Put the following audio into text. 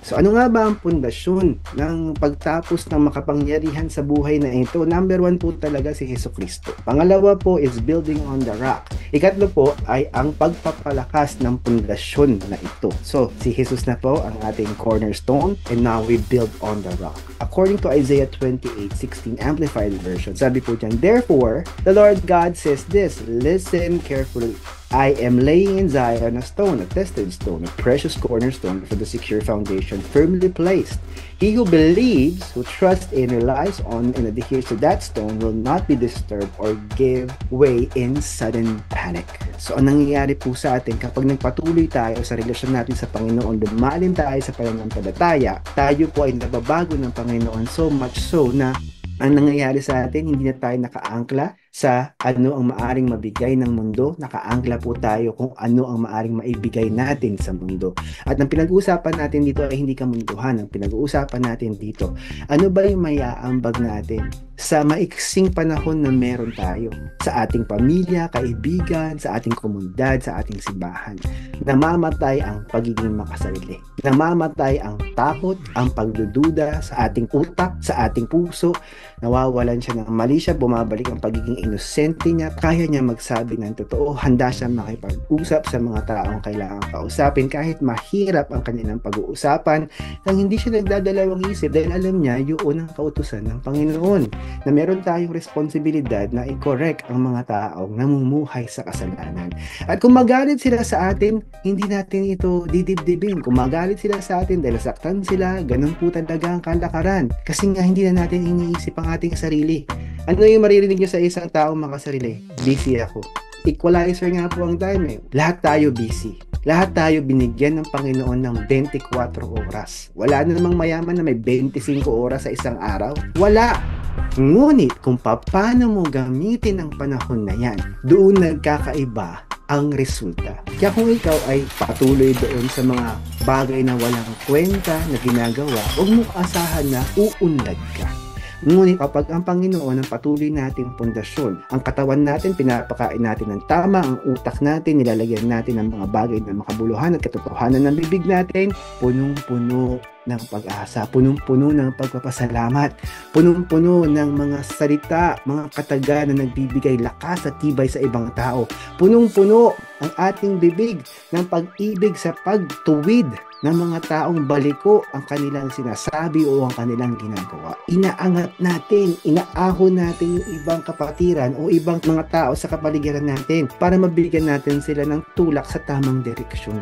So ano nga ba ang pundasyon ng pagtapos ng makapangyarihan sa buhay na ito? Number 1 po talaga si Jesucristo. Pangalawa po is building on the rock. Ikatlo po ay ang pagpapalakas ng pundasyon na ito. So si Jesus na po ang ating cornerstone, and now we build on the rock. According to Isaiah 28:16 Amplified Version, sabi po dyan, therefore, the Lord God says this, listen carefully. I am laying in Zion a stone, a tested stone, a precious cornerstone for the secure foundation, firmly placed. He who believes, who trusts and relies on and adheres to that stone will not be disturbed or give way in sudden panic. So, ang nangyayari po sa atin kapag nagpatuloy tayo sa relasyon natin sa Panginoon, lumalim tayo sa pananampalataya, tayo po ay nababago ng Panginoon, so much so na ang nangyayari sa atin, hindi na tayo nakaangkla sa ano ang maaring mabigay ng mundo. Nakaangkla po tayo kung ano ang maaring maibigay natin sa mundo. At ang pinag-uusapan natin dito ay hindi kamunduhan. Ang pinag-uusapan natin dito, ano ba yung maiaambag natin sa maiksing panahon na meron tayo sa ating pamilya, kaibigan, sa ating komunidad, sa ating simbahan. Namamatay ang pagiging makasarili. Namamatay ang takot, ang pagdududa sa ating utak, sa ating puso. Nawawalan siya ng mali siya, bumabalik ang pagiging inosente niya, kaya niya magsabi ng totoo, handa siya makipag-usap sa mga taong kailangang kausapin kahit mahirap ang kanilang pag-uusapan, nang hindi siya nagdadalawang isip dahil alam niya yun ang kautusan ng Panginoon, na meron tayong responsibilidad na i-correct ang mga taong namumuhay sa kasalanan. At kung magalit sila sa atin, hindi natin ito didibdibin. Kung magalit sila sa atin dahil saktan sila, ganun po talaga ang kalakaran. Kasi nga hindi na natin iniisip ang ating sarili. Ano yung maririnig nyo sa isang taong makasarili? Busy ako. Equalizer nga po ang time eh. Lahat tayo busy. Lahat tayo binigyan ng Panginoon ng 24 oras. Wala na namang mayaman na may 25 oras sa isang araw. Wala! Ngunit kung paano mo gamitin ang panahon na yan, doon nagkakaiba ang resulta. Kaya kung ikaw ay patuloy doon sa mga bagay na walang kwenta na ginagawa, huwag mo asahan na uunlad ka. Ngunit kapag ang Panginoon ang patuloy nating pundasyon, ang katawan natin, pinapakain natin ng tama, ang utak natin, nilalagyan natin ng mga bagay na makabuluhan at katotohanan ng bibig natin, punong-puno ng pag-asa, punong-puno ng pagpapasalamat, punong-puno ng mga salita, mga kataga na nagbibigay lakas at tibay sa ibang tao, punong-puno ang ating bibig ng pag-ibig sa pagtuwid ng mga taong baliko ang kanilang sinasabi o ang kanilang ginagawa. Inaangat natin, inaahon natin yung ibang kapatiran o ibang mga tao sa kapaligiran natin para mabigyan natin sila ng tulak sa tamang direksyon.